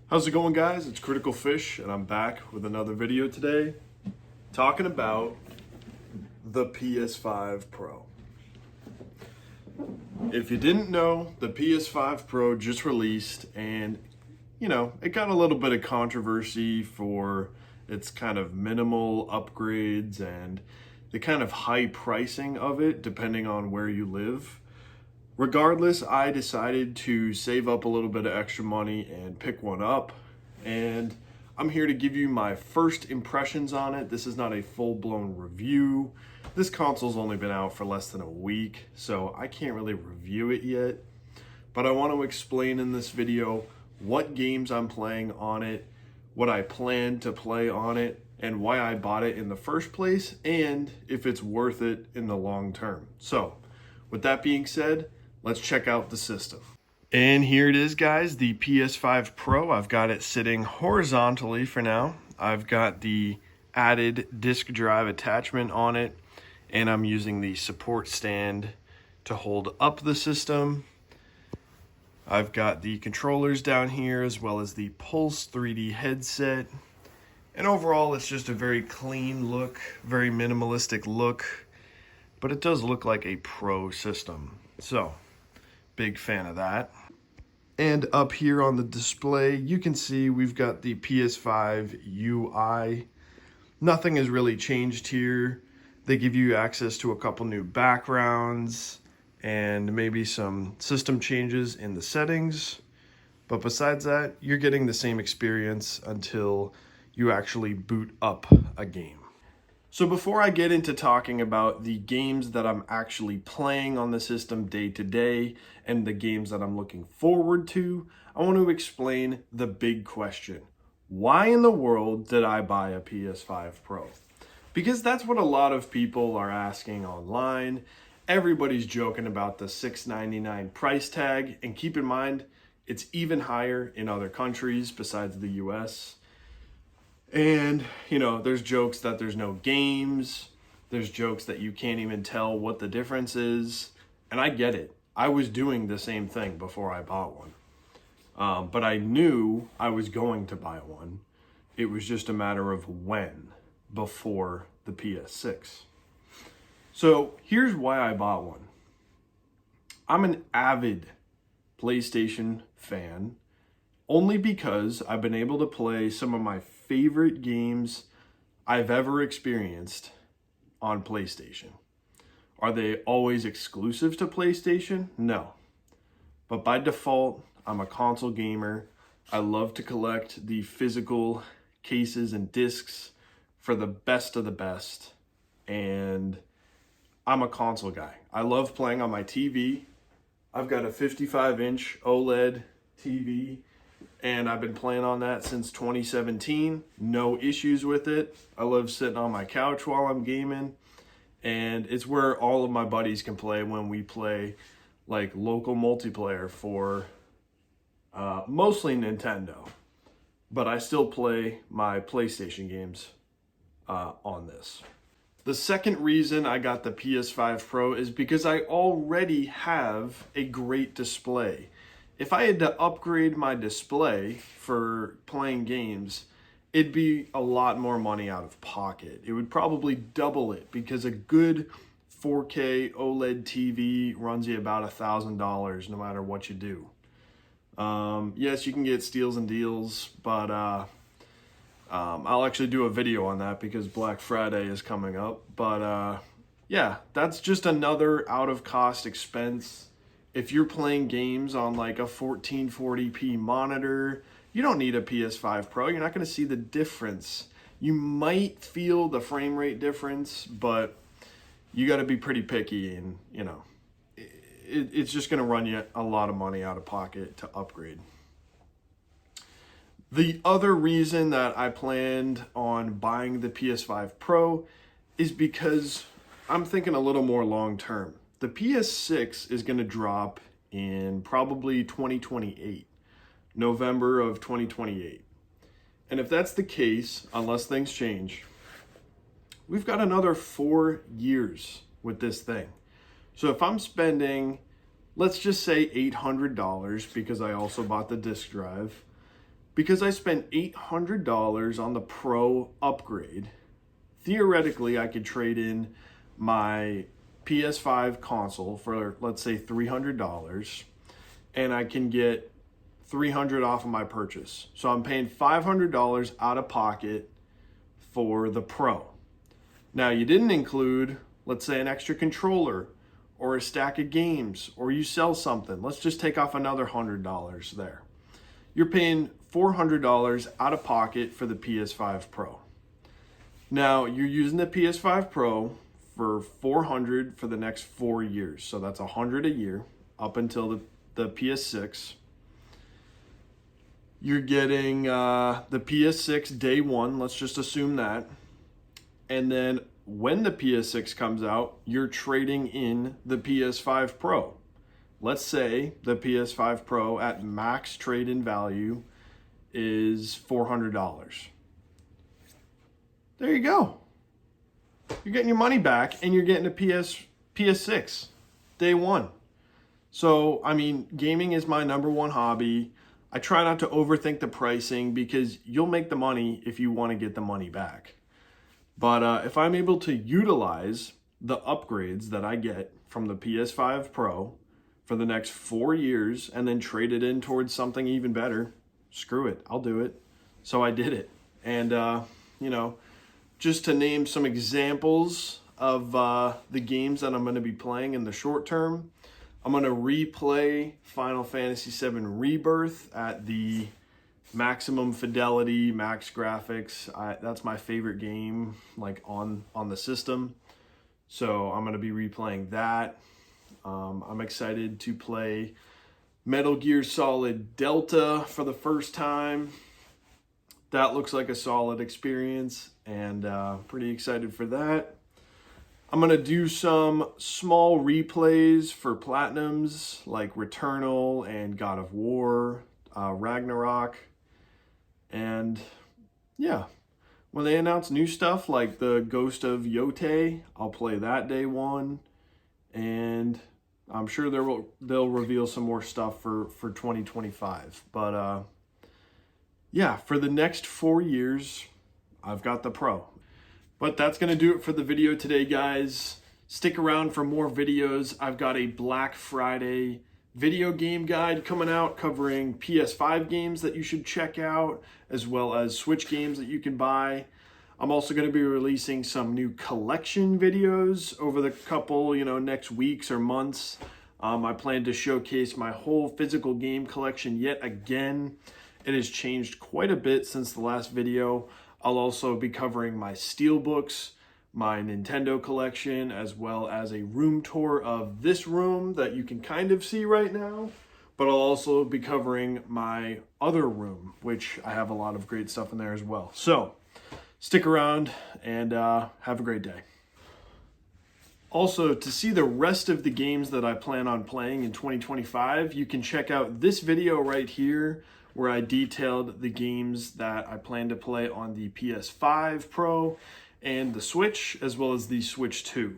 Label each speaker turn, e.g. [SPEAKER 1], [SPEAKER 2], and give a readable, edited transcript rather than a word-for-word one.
[SPEAKER 1] How's it going, guys? It's Critical Fish, and I'm back with another video today talking about the PS5 Pro. If you didn't know, the PS5 Pro just released, and it got a little bit of controversy for its kind of minimal upgrades and the kind of high pricing of it depending on where you live. Regardless, I decided to save up a little bit of extra money and pick one up, and I'm here to give you my first impressions on it. This is not a full-blown review. This console's only been out for less than a week, so I can't really review it yet, but I want to explain in this video what games I'm playing on it, what I plan to play on it, and why I bought it in the first place, and if it's worth it in the long term. So, with that being said, let's check out the system. And here it is, guys, the PS5 Pro. I've got it sitting horizontally for now. I've got the added disk drive attachment on it, and I'm using the support stand to hold up the system. I've got the controllers down here, as well as the Pulse 3D headset. And overall, it's just a very clean look, very minimalistic look, but it does look like a pro system. So, big fan of that. And up here on the display, you can see we've got the PS5 UI. Nothing has really changed here. They give you access to a couple new backgrounds and maybe some system changes in the settings. But besides that, you're getting the same experience until you actually boot up a game. So before I get into talking about the games that I'm actually playing on the system day to day and the games that I'm looking forward to, I want to explain the big question. Why in the world did I buy a PS5 Pro? Because that's what a lot of people are asking online. Everybody's joking about the $699 price tag, and keep in mind, it's even higher in other countries besides the US. And, there's jokes that there's no games. There's jokes that you can't even tell what the difference is. And I get it. I was doing the same thing before I bought one. But I knew I was going to buy one. It was just a matter of when, before the PS6. So here's why I bought one. I'm an avid PlayStation fan, only because I've been able to play some of my favorite games I've ever experienced on PlayStation. Are they always exclusive to PlayStation? No. But by default, I'm a console gamer. I love to collect the physical cases and discs for the best of the best. And I'm a console guy. I love playing on my TV. I've got a 55-inch OLED TV, and I've been playing on that since 2017. No issues with it. I love sitting on my couch while I'm gaming, and it's where all of my buddies can play when we play like local multiplayer for mostly Nintendo, but I still play my PlayStation games on this. The second reason I got the PS5 Pro is because I already have a great display. If I had to upgrade my display for playing games, it'd be a lot more money out of pocket. It would probably double it, because a good 4K OLED TV runs you about $1,000 no matter what you do. Yes, you can get steals and deals, but I'll actually do a video on that because Black Friday is coming up. But yeah, that's just another out-of-cost expense. If you're playing games on like a 1440p monitor, you don't need a PS5 Pro. You're not going to see the difference. You might feel the frame rate difference, but you got to be pretty picky, and it's just going to run you a lot of money out of pocket to upgrade. The other reason that I planned on buying the PS5 Pro is because I'm thinking a little more long term. The PS6 is going to drop in probably 2028, November of 2028. And if that's the case, unless things change, we've got another 4 years with this thing. So if I'm spending let's just say $800 because I also bought the disk drive. Because I spent $800 on the Pro upgrade, theoretically I could trade in my PS5 console for, let's say, $300, and I can get $300 off of my purchase. So I'm paying $500 out of pocket for the Pro. Now, you didn't include, let's say, an extra controller or a stack of games, or you sell something. Let's just take off another $100 there. You're paying $400 out of pocket for the PS5 Pro. Now, you're using the PS5 Pro for $400 for the next 4 years. So that's $100 a year up until the PS6. You're getting the PS6 day one. Let's just assume that. And then when the PS6 comes out, you're trading in the PS5 Pro. Let's say the PS5 Pro at max trade-in value is $400. There you go. You're getting your money back and you're getting a PS6 day one. So, I mean, gaming is my #1 hobby. I try not to overthink the pricing because you'll make the money if you want to get the money back. But if I'm able to utilize the upgrades that I get from the PS5 Pro for the next 4 years and then trade it in towards something even better, screw it, I'll do it. So I did it. And, you know, just to name some examples of the games that I'm going to be playing in the short term, I'm going to replay Final Fantasy VII Rebirth at the maximum fidelity, max graphics. That's my favorite game, like on the system. So I'm going to be replaying that. I'm excited to play Metal Gear Solid Delta for the first time. That looks like a solid experience, and pretty excited for that. I'm going to do some small replays for Platinums like Returnal and God of War, Ragnarok. And yeah, when they announce new stuff like the Ghost of Yotei, I'll play that day one. And I'm sure they'll reveal some more stuff for 2025. But yeah, for the next 4 years, I've got the Pro. But that's going to do it for the video today, guys. Stick around for more videos. I've got a Black Friday video game guide coming out covering PS5 games that you should check out, as well as Switch games that you can buy. I'm also going to be releasing some new collection videos over the couple, next weeks or months. I plan to showcase my whole physical game collection yet again. It has changed quite a bit since the last video. I'll also be covering my Steelbooks, my Nintendo collection, as well as a room tour of this room that you can kind of see right now. But I'll also be covering my other room, which I have a lot of great stuff in there as well. So stick around and have a great day. Also, to see the rest of the games that I plan on playing in 2025, you can check out this video right here, where I detailed the games that I plan to play on the PS5 Pro and the Switch, as well as the Switch 2.